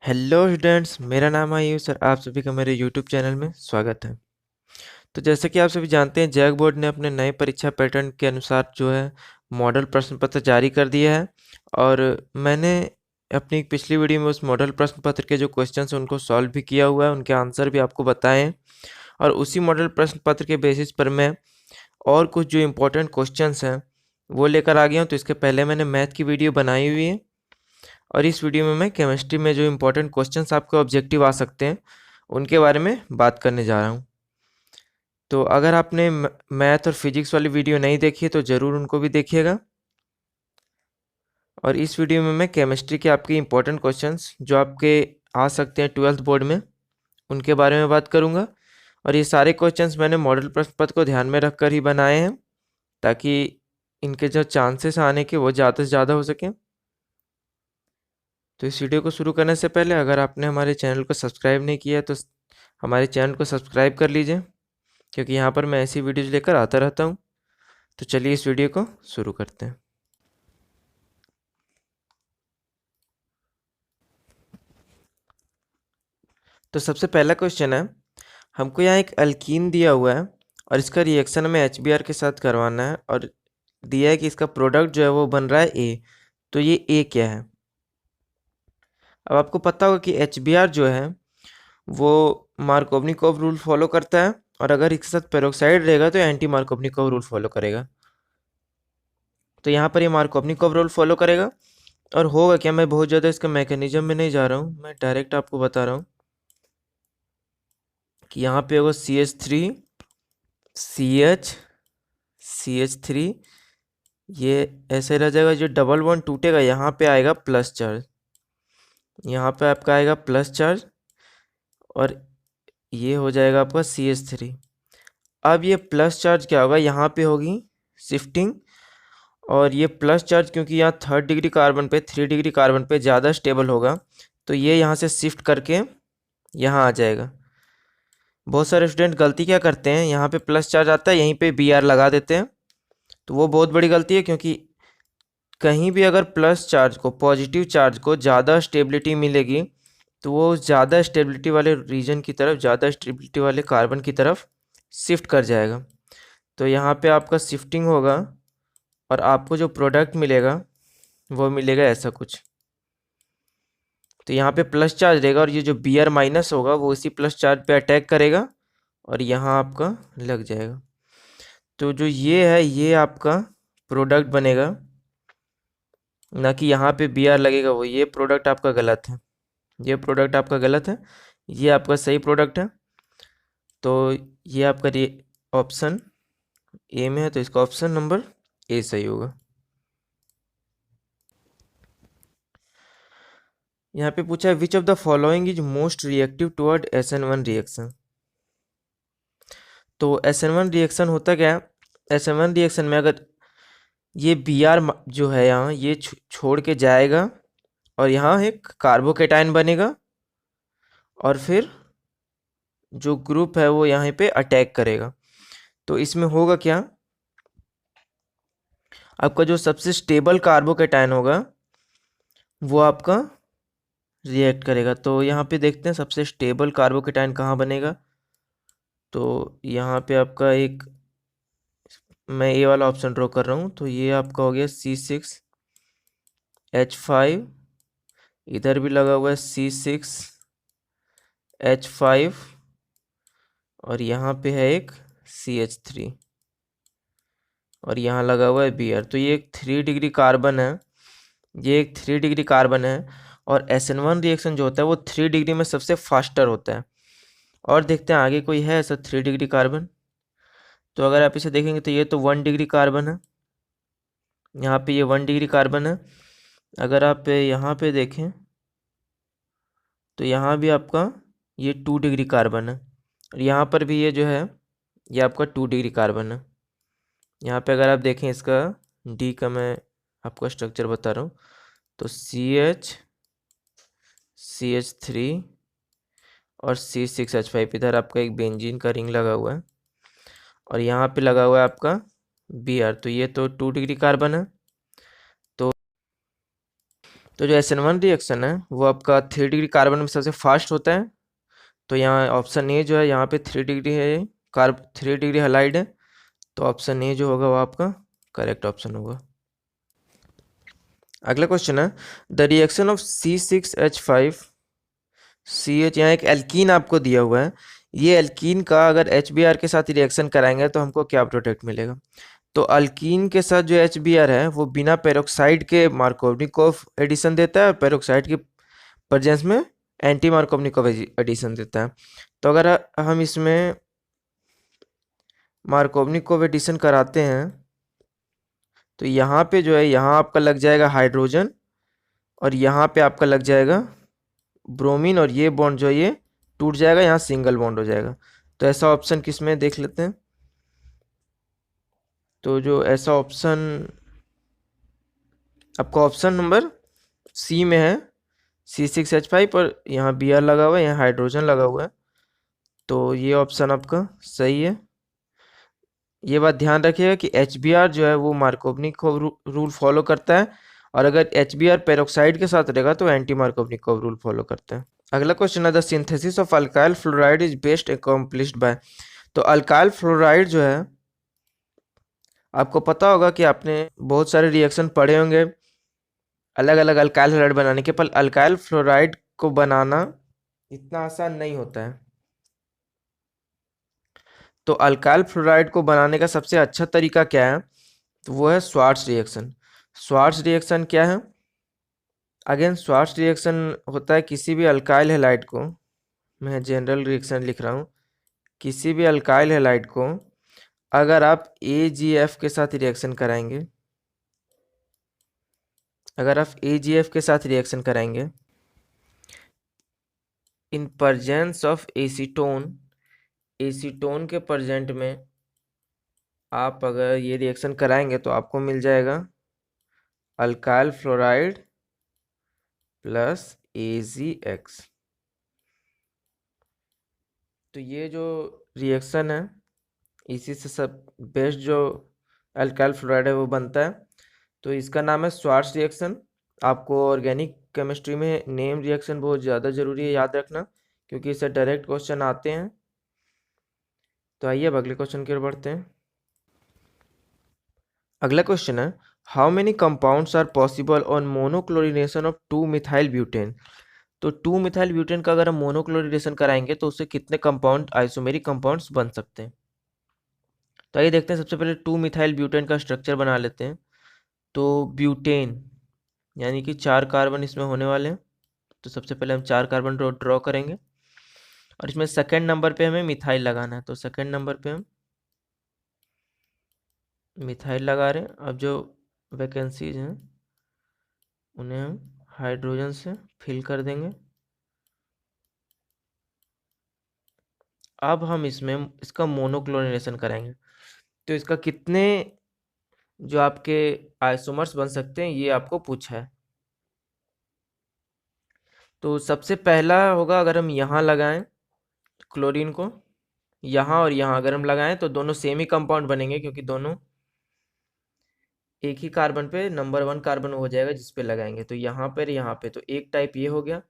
Hello students, मेरा नाम आयुष और आप सभी का मेरे यूट्यूब चैनल में स्वागत है। तो जैसे कि आप सभी जानते हैं, जैक बोर्ड ने अपने नए परीक्षा पैटर्न के अनुसार जो है मॉडल प्रश्न पत्र जारी कर दिया है। और मैंने अपनी पिछली वीडियो में उस मॉडल प्रश्न पत्र के जो क्वेश्चंस हैं उनको सॉल्व भी किया हुआ है, उनके आंसर भी आपको बताए हैं। और उसी मॉडल प्रश्न पत्र के बेसिस पर मैं और कुछ जो इम्पोर्टेंट क्वेश्चंस हैं वो लेकर आ गया हूँ। तो इसके पहले मैंने मैथ की वीडियो बनाई हुई है और इस वीडियो में मैं केमिस्ट्री में जो इम्पोर्टेंट क्वेश्चंस आपके ऑब्जेक्टिव आ सकते हैं उनके बारे में बात करने जा रहा हूँ। तो अगर आपने मैथ और फिजिक्स वाली वीडियो नहीं देखी है तो ज़रूर उनको भी देखिएगा। और इस वीडियो में मैं केमिस्ट्री के आपके इम्पोर्टेंट क्वेश्चंस जो आपके आ सकते हैं 12th बोर्ड में उनके बारे में बात करूँगा। और ये सारे क्वेश्चंस मैंने मॉडल प्रश्न पत्र को ध्यान में रखकर ही बनाए हैं ताकि इनके जो चांसेस आने के वो ज़्यादा से ज़्यादा हो सकें। तो इस वीडियो को शुरू करने से पहले अगर आपने हमारे चैनल को सब्सक्राइब नहीं किया है तो हमारे चैनल को सब्सक्राइब कर लीजिए, क्योंकि यहाँ पर मैं ऐसी वीडियोज़ लेकर आता रहता हूँ। तो चलिए इस वीडियो को शुरू करते हैं। तो सबसे पहला क्वेश्चन है, हमको यहाँ एक अल्कीन दिया हुआ है और इसका रिएक्शन हमें HBr के साथ करवाना है और दिया है कि इसका प्रोडक्ट जो है वो बन रहा है A। तो ये A क्या है? अब आपको पता होगा कि HBr जो है वो मार्कोवनिकोव रूल फॉलो करता है और अगर इसके साथ पेरोक्साइड रहेगा तो एंटी मार्कोवनिकोव रूल फॉलो करेगा। तो यहाँ पर ये मार्कोवनिकोव रूल फॉलो करेगा। और होगा क्या, मैं बहुत ज़्यादा इसका मैकेनिज्म में नहीं जा रहा हूँ, मैं डायरेक्ट आपको बता रहा हूँ कि यहाँ पे होगा CH3 CH3, ये ऐसे रह जाएगा। जो डबल बॉन्ड टूटेगा यहाँ पे आएगा प्लस चार्ज, यहाँ पे आपका आएगा प्लस चार्ज और ये हो जाएगा आपका CH3। अब ये प्लस चार्ज क्या होगा, यहाँ पे होगी शिफ्टिंग और ये प्लस चार्ज क्योंकि यहाँ 3rd डिग्री कार्बन पे 3 डिग्री कार्बन पे ज़्यादा स्टेबल होगा तो ये यहाँ से शिफ्ट करके यहाँ आ जाएगा। बहुत सारे स्टूडेंट गलती क्या करते हैं, यहाँ पे प्लस चार्ज आता है यहीं पे Br लगा देते हैं, तो वो बहुत बड़ी गलती है। क्योंकि कहीं भी अगर प्लस चार्ज को पॉजिटिव चार्ज को ज़्यादा स्टेबिलिटी मिलेगी तो वो ज़्यादा स्टेबिलिटी वाले रीजन की तरफ, ज़्यादा स्टेबिलिटी वाले कार्बन की तरफ शिफ्ट कर जाएगा। तो यहाँ पे आपका शिफ्टिंग होगा और आपको जो प्रोडक्ट मिलेगा वो मिलेगा ऐसा कुछ। तो यहाँ पे प्लस चार्ज रहेगा और ये जो Br माइनस होगा वो इसी प्लस चार्ज पे अटैक करेगा और यहाँ आपका लग जाएगा। तो जो ये है ये आपका प्रोडक्ट बनेगा, ना कि यहाँ पे Br लगेगा। वो ये प्रोडक्ट आपका गलत है, ये प्रोडक्ट आपका गलत है, ये आपका सही प्रोडक्ट है। तो ये आपका ऑप्शन ए में है, तो इसका ऑप्शन नंबर ए सही होगा। यहाँ पे पूछा है which of the following is most reactive toward SN1 reaction. तो SN1 रिएक्शन होता क्या है, SN1 रिएक्शन में अगर ये Br जो है यहाँ ये छोड़ के जाएगा और यहाँ एक कार्बोकेटाइन बनेगा और फिर जो ग्रुप है वो यहाँ पे अटैक करेगा। तो इसमें होगा क्या, आपका जो सबसे स्टेबल कार्बोकेटाइन होगा वो आपका रिएक्ट करेगा। तो यहाँ पे देखते हैं सबसे स्टेबल कार्बोकेटाइन कहाँ बनेगा। तो यहाँ पे आपका एक, मैं ये वाला ऑप्शन ड्रॉ कर रहा हूँ, तो ये आपका हो गया C6H5, इधर भी लगा हुआ है C6H5 और यहाँ पे है एक CH3 और यहाँ लगा हुआ है Br। तो ये एक 3 डिग्री कार्बन है, ये एक 3 डिग्री कार्बन है। और SN1 रिएक्शन जो होता है वो 3 डिग्री में सबसे फास्टर होता है। और देखते हैं आगे कोई है ऐसा 3 डिग्री कार्बन। तो अगर आप इसे देखेंगे तो ये तो 1 डिग्री कार्बन है, यहाँ पे ये 1 डिग्री कार्बन है। अगर आप यहाँ पे देखें तो यहाँ भी आपका ये 2 डिग्री कार्बन है और यहाँ पर भी ये जो है ये आपका 2 डिग्री कार्बन है। यहाँ पे अगर आप देखें इसका डी का मैं आपको स्ट्रक्चर बता रहा हूँ, तो CH3 और C6H5, इधर आपका एक बेंजीन का रिंग लगा हुआ है और यहाँ पे लगा हुआ है आपका Br। तो ये तो 2 डिग्री कार्बन है। तो तो जो SN1 रिएक्शन है वो आपका 3 डिग्री कार्बन में सबसे फास्ट होता है। तो यहाँ ऑप्शन ए जो है, यहाँ पे 3 डिग्री है, ये 3 डिग्री हैलाइड है। तो ऑप्शन ए जो होगा वो आपका करेक्ट ऑप्शन होगा। अगला क्वेश्चन है, the reaction of C6H5 CH, यहाँ एक एल्कीन आपको दिया हुआ है। ये एल्कीन का अगर HBr के साथ रिएक्शन कराएंगे तो हमको क्या प्रोडक्ट मिलेगा? तो अल्कीन के साथ जो HBr है वो बिना पेरोक्साइड के मार्कोवनिकोव एडिशन देता है, और पेरोक्साइड की प्रेजेंस में एंटी मार्कोवनिकोव एडिशन देता है। तो अगर हम इसमें मार्कोवनिकोव एडिशन कराते हैं तो यहाँ पे जो है, यहाँ आपका लग जाएगा हाइड्रोजन, और यहाँ पे आपका लग जाएगा ब्रोमीन, और ये बॉन्ड जो है ये टूट जाएगा, यहाँ सिंगल बॉन्ड हो जाएगा। तो ऐसा ऑप्शन किस में देख लेते हैं। तो जो ऐसा ऑप्शन आपका ऑप्शन नंबर सी में है, C6H5, और यहाँ Br लगा हुआ है, यहाँ हाइड्रोजन लगा हुआ है। तो ये ऑप्शन आपका सही है। ये बात ध्यान रखिएगा कि HBr जो है वो मार्कोवनिकोव रूल फॉलो करता है, और अगर HBr पेरोक्साइड के साथ रहेगा तो एंटी मार्कोवनिकोव रूल फॉलो करता है। अगला क्वेश्चन है, the synthesis of alkyl fluoride is best accomplished by. तो अल्काइल फ्लोराइड जो है, आपको पता होगा कि आपने बहुत सारे रिएक्शन पढ़े होंगे अलग अलग अल्काइल फ्लोराइड बनाने के, पर अल्काइल फ्लोराइड को बनाना इतना आसान नहीं होता है। तो अल्काइल फ्लोराइड को बनाने का सबसे अच्छा तरीका क्या है? तो वो है स्वार्ट्ज रिएक्शन। स्वार्ट्ज रिएक्शन क्या है? अगेन स्वार्ट्ज रिएक्शन होता है किसी भी अल्काइल हैलाइड को, मैं जनरल रिएक्शन लिख रहा हूँ, किसी भी अल्काइल हैलाइड को अगर आप AgF के साथ रिएक्शन कराएंगे, अगर आप AgF के साथ रिएक्शन कराएंगे in presence of acetone, acetone के प्रेजेंट में आप अगर ये रिएक्शन कराएंगे तो आपको मिल जाएगा अल्काइल फ्लोराइड प्लस AgX। तो ये जो रिएक्शन है, इसी से सब बेस्ट जो अल्काइल फ्लोराइड है वो बनता है। तो इसका नाम है स्वार्ट्ज रिएक्शन। आपको ऑर्गेनिक केमिस्ट्री में नेम रिएक्शन बहुत ज़्यादा ज़रूरी है याद रखना, क्योंकि इससे डायरेक्ट क्वेश्चन आते हैं। तो आइए अब अगले क्वेश्चन की ओर बढ़ते हैं। अगला क्वेश्चन है, how many compounds are possible on monochlorination of two methyl butane. तो 2-मिथाइल ब्यूटेन का अगर हम मोनोक्लोरिनेशन कराएंगे तो उससे कितने कंपाउंड आइसोमेरिक कंपाउंड्स बन सकते हैं। तो आइए देखते हैं, सबसे पहले 2-मिथाइल ब्यूटेन का स्ट्रक्चर बना लेते हैं। तो ब्यूटेन यानी कि 4 कार्बन इसमें होने वाले हैं। तो सबसे पहले हम 4 कार्बन ड्रॉ करेंगे, और इसमें सेकंड नंबर पे हमें मिथाइल लगाना है। तो सेकंड नंबर पे हम मिथाइल लगा रहे हैं। अब जो वैकेंसीज हैं उन्हें हम हाइड्रोजन से फिल कर देंगे। अब हम इसमें इसका मोनोक्लोरिनेशन करेंगे। तो इसका कितने जो आपके आइसोमर्स बन सकते हैं ये आपको पूछा है। तो सबसे पहला होगा, अगर हम यहाँ लगाएं क्लोरीन को, यहाँ और यहाँ अगर हम लगाएं तो दोनों सेम ही कंपाउंड बनेंगे, क्योंकि दोनों एक ही कार्बन पे नंबर 1 कार्बन हो जाएगा जिस पे लगाएंगे। तो यहाँ पर यहाँ पे, तो एक टाइप ये हो गया।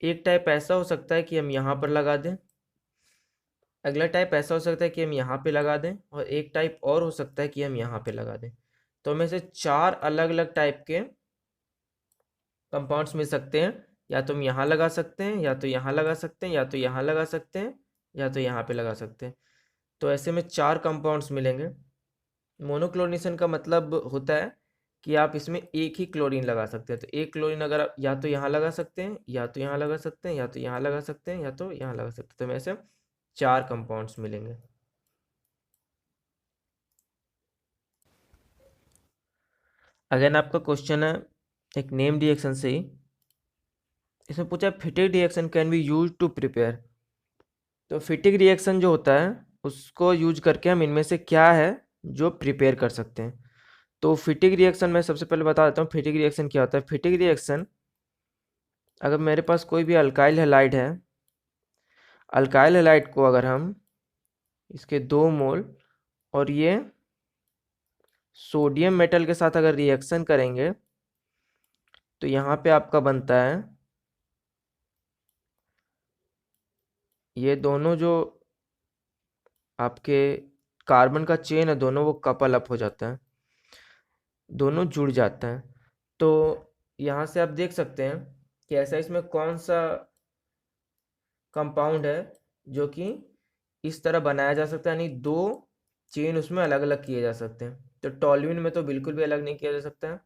एक टाइप ऐसा हो सकता है कि हम यहाँ पर लगा दें, अगला टाइप ऐसा हो सकता है कि हम यहाँ पे लगा दें, और एक टाइप और हो सकता है कि हम यहाँ पे लगा दें। तो हमें से 4 अलग अलग टाइप के कंपाउंड्स मिल सकते हैं। या तो हम यहाँ लगा सकते हैं, या तो यहाँ लगा सकते हैं, या तो यहाँ लगा सकते हैं, या तो यहाँ पे लगा सकते हैं। तो ऐसे में 4 कंपाउंड्स मिलेंगे। मोनोक्लोरिनेशन का मतलब होता है कि आप इसमें एक ही क्लोरीन लगा सकते हैं। तो एक क्लोरीन अगर आप या तो यहाँ लगा सकते हैं, या तो यहाँ लगा सकते हैं, या तो यहाँ लगा सकते हैं, या तो यहाँ लगा सकते हैं। तो हमें ऐसे 4 कंपाउंड्स मिलेंगे। अगेन आपका क्वेश्चन है एक नेम रिएक्शन से ही, इसमें पूछा है Fittig reaction can be use to prepare. तो फिटिक रिएक्शन जो होता है उसको यूज करके हम इनमें से क्या है जो प्रिपेयर कर सकते हैं। तो फिटिक रिएक्शन मैं सबसे पहले बता देता हूँ फिटिक रिएक्शन क्या होता है। फिटिक रिएक्शन, अगर मेरे पास कोई भी अल्काइल हैलाइड है, अल्काइल हैलाइड को अगर हम इसके 2 मोल और ये सोडियम मेटल के साथ अगर रिएक्शन करेंगे तो यहाँ पे आपका बनता है ये दोनों जो आपके कार्बन का चेन है दोनों वो कपल अप हो जाता है, दोनों जुड़ जाता है। तो यहाँ से आप देख सकते हैं कि ऐसा इसमें कौन सा कंपाउंड है जो कि इस तरह बनाया जा सकता है, यानी दो चेन उसमें अलग अलग किए जा सकते हैं। तो टॉल्यूइन में तो बिल्कुल भी अलग नहीं किया जा सकता है,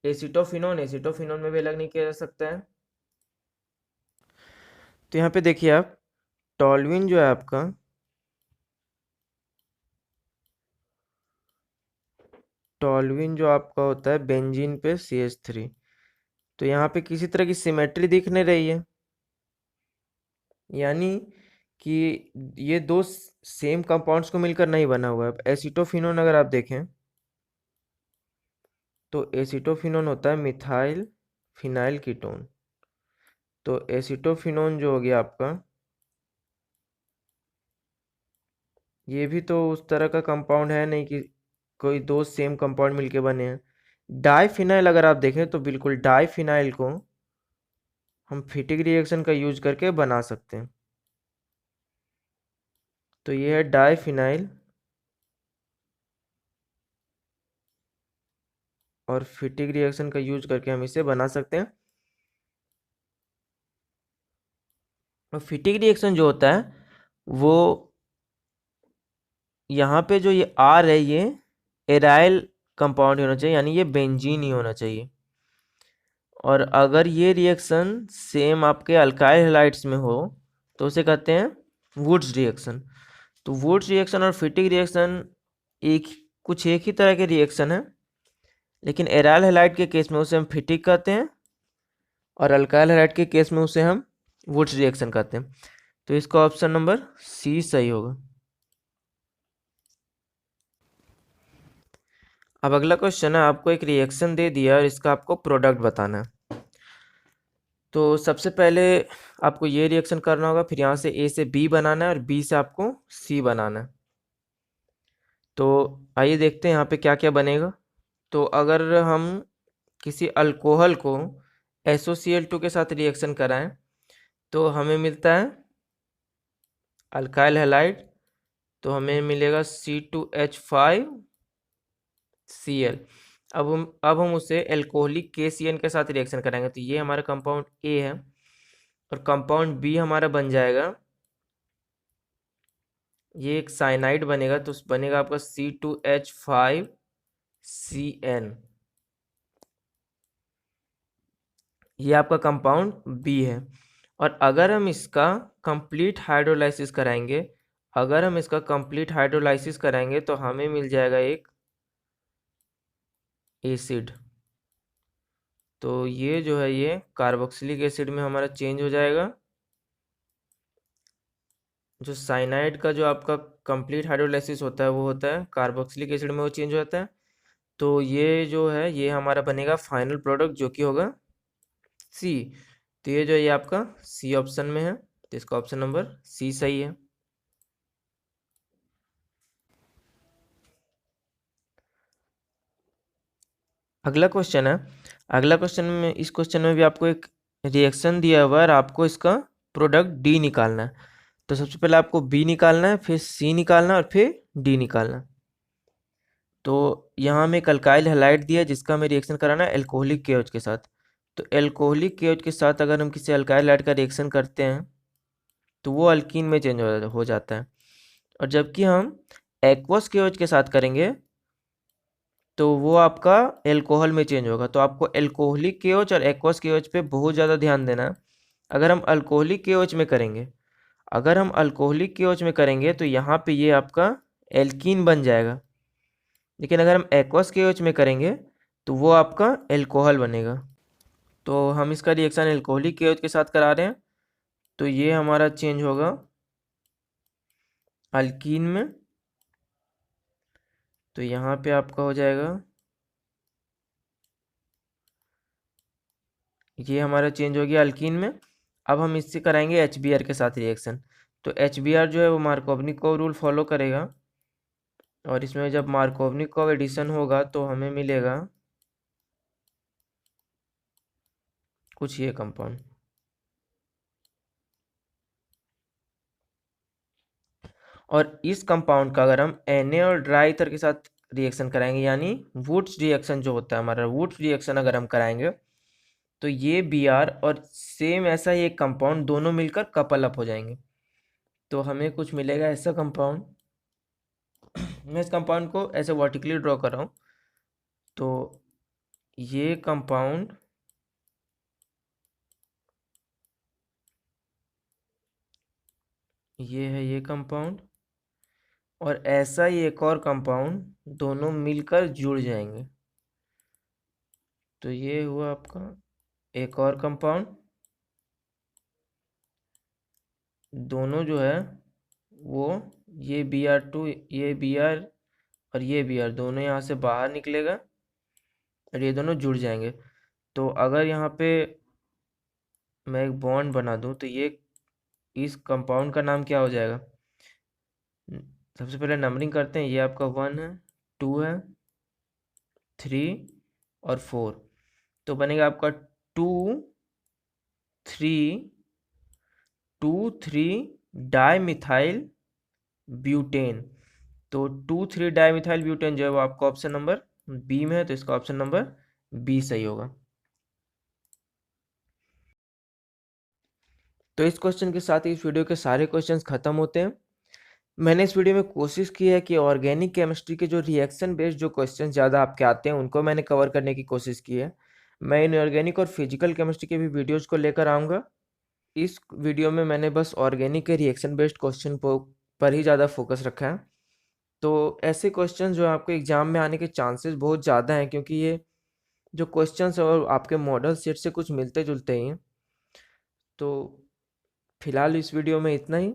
एसिटोफिनोन एसिटोफिनोन में भी अलग नहीं किया जा सकता है। तो यहाँ पे देखिए आप, टॉल्यूइन जो है आपका, टॉल्यूइन जो आपका होता है बेंजीन पे CH3, तो यहाँ पे किसी तरह की सिमेट्री दिख नहीं रही है, यानी कि ये दो सेम कंपाउंड्स को मिलकर नहीं बना हुआ है। एसिटोफिनोन अगर आप देखें तो एसिटोफिनोन होता है मिथाइल फिनाइल कीटोन। तो एसिटोफिनोन जो हो गया आपका, ये भी तो उस तरह का कंपाउंड है नहीं कि कोई दो सेम कंपाउंड मिलके बने हैं। डाइफिनाइल अगर आप देखें तो बिल्कुल डाइफिनाइल को हम फिटिक रिएक्शन का यूज करके बना सकते हैं। तो ये है डाइफिनाइल, और फिटिक रिएक्शन का यूज करके हम इसे बना सकते हैं। और फिटिक रिएक्शन जो होता है वो, यहाँ पे जो ये आर है ये एराइल कंपाउंड होना चाहिए, यानी ये बेंजीन ही होना चाहिए। और अगर ये रिएक्शन सेम आपके अल्काइल हैलाइड्स में हो तो उसे कहते हैं वुड्स रिएक्शन। तो वुड्स रिएक्शन और फिटिक रिएक्शन कुछ एक ही तरह के रिएक्शन है, लेकिन एराइल हैलाइड के केस में उसे हम फिटिक कहते हैं और अल्काइल हैलाइड के केस में उसे हम वुड्स रिएक्शन कहते हैं। तो इसका ऑप्शन नंबर सी सही होगा। अब अगला क्वेश्चन है, आपको एक रिएक्शन दे दिया और इसका आपको प्रोडक्ट बताना है। तो सबसे पहले आपको ये रिएक्शन करना होगा, फिर यहाँ से ए से बी बनाना है और बी से आपको सी बनाना है। तो आइए देखते हैं यहाँ पे क्या क्या बनेगा। तो अगर हम किसी अल्कोहल को SOCl2 के साथ रिएक्शन कराएं तो हमें मिलता है अल्काइल हैलाइड, तो हमें मिलेगा C2H5Cl। अब हम उसे एल्कोहलिक KCN के साथ रिएक्शन कराएंगे, तो ये हमारा कंपाउंड ए है और कंपाउंड बी हमारा बन जाएगा, ये एक साइनाइड बनेगा, तो बनेगा आपका C2H5CN। ये आपका कंपाउंड बी है। और अगर हम इसका कंप्लीट हाइड्रोलाइसिस कराएंगे, अगर हम इसका कंप्लीट हाइड्रोलाइसिस कराएंगे तो हमें मिल जाएगा एक एसिड। तो ये जो है ये कार्बोक्सिलिक एसिड में हमारा चेंज हो जाएगा। जो साइनाइड का जो आपका कंप्लीट हाइड्रोलाइसिस होता है वो होता है कार्बोक्सिलिक एसिड में, वो चेंज हो जाता है। तो ये जो है ये हमारा बनेगा फाइनल प्रोडक्ट जो कि होगा सी। तो ये जो ये आपका सी ऑप्शन में है, तो इसका ऑप्शन नंबर सी सही है। अगला क्वेश्चन है, अगला क्वेश्चन में, इस क्वेश्चन में भी आपको एक रिएक्शन दिया हुआ है और आपको इसका प्रोडक्ट डी निकालना है। तो सबसे पहले आपको बी निकालना है, फिर सी निकालना है और फिर डी निकालना है। तो यहाँ हमें एक अल्काइल हैलाइड दिया है जिसका हमें रिएक्शन कराना है एल्कोहलिक KOH के साथ। तो एल्कोहलिक KOH के साथ अगर हम किसी अल्काइल हैलाइड का रिएक्शन करते हैं तो वो अल्कीन में चेंज हो जाता है। और जबकि हम एक्वस KOH के साथ करेंगे तो वो आपका एल्कोहल में चेंज होगा। तो आपको एल्कोहलिक KOH और एक्वस KOH पे बहुत ज़्यादा ध्यान देना है। अगर हम अल्कोहलिक KOH में करेंगे, अगर हम अल्कोहलिक KOH में करेंगे तो यहाँ पे ये आपका एल्कीन बन जाएगा, लेकिन अगर हम एक्वस KOH में करेंगे तो वो आपका एल्कोहल बनेगा। तो हम इसका रिएक्शन एल्कोहलिक KOH के साथ करा रहे हैं, तो ये हमारा चेंज होगा अल्कीन में। तो यहाँ पे आपका हो जाएगा, ये हमारा चेंज हो गया अल्कीन में। अब हम इससे कराएंगे HBr के साथ रिएक्शन। तो HBr जो है वो मार्कोवनिकोव रूल फॉलो करेगा, और इसमें जब मार्कोवनिकोव एडिशन होगा तो हमें मिलेगा कुछ ये कंपाउंड। और इस कंपाउंड का अगर हम Na और ड्राई ईथर के साथ रिएक्शन कराएंगे, यानी वुड्स रिएक्शन जो होता है हमारा, वुड्स रिएक्शन अगर हम कराएंगे तो ये Br और सेम ऐसा ही एक कंपाउंड दोनों मिलकर कपल अप हो जाएंगे। तो हमें कुछ मिलेगा ऐसा कंपाउंड। मैं इस कंपाउंड को ऐसे वर्टिकली ड्रॉ कर रहा हूँ। तो ये कंपाउंड ये है, ये कंपाउंड और ऐसा ही एक और कंपाउंड दोनों मिलकर जुड़ जाएंगे। तो ये हुआ आपका एक और कंपाउंड, दोनों जो है वो ये Br2, ये Br और ये Br दोनों यहाँ से बाहर निकलेगा और ये दोनों जुड़ जाएंगे। तो अगर यहाँ पे मैं एक बॉन्ड बना दूँ तो ये इस कंपाउंड का नाम क्या हो जाएगा? सबसे पहले नंबरिंग करते हैं। ये आपका 1 है, 2 है, 3 और 4। तो बनेगा आपका 2,3 डाई मिथाइल ब्यूटेन। तो 2,3 डाई मिथाइल ब्यूटेन जो है वो आपका ऑप्शन नंबर बी में है, तो इसका ऑप्शन नंबर बी सही होगा। तो इस क्वेश्चन के साथ ही इस वीडियो के सारे क्वेश्चंस खत्म होते हैं। मैंने इस वीडियो में कोशिश की है कि ऑर्गेनिक केमिस्ट्री के जो रिएक्शन बेस्ड जो क्वेश्चन ज़्यादा आपके आते हैं उनको मैंने कवर करने की कोशिश की है। मैं इनऑर्गेनिक और फिजिकल केमिस्ट्री के भी वीडियोज़ को लेकर आऊँगा। इस वीडियो में मैंने बस ऑर्गेनिक के रिएक्शन बेस्ड क्वेश्चन पर ही ज़्यादा फोकस रखा है। तो ऐसे क्वेश्चन जो आपके एग्जाम में आने के चांसेस बहुत ज़्यादा हैं, क्योंकि ये जो क्वेश्चंस और आपके मॉडल सेट से कुछ मिलते जुलते ही हैं। तो फिलहाल इस वीडियो में इतना ही।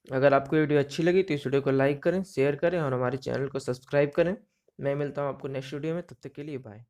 अगर आपको वीडियो अच्छी लगी तो इस वीडियो को लाइक करें, शेयर करें और हमारे चैनल को सब्सक्राइब करें। मैं मिलता हूँ आपको नेक्स्ट वीडियो में, तब तक के लिए बाय।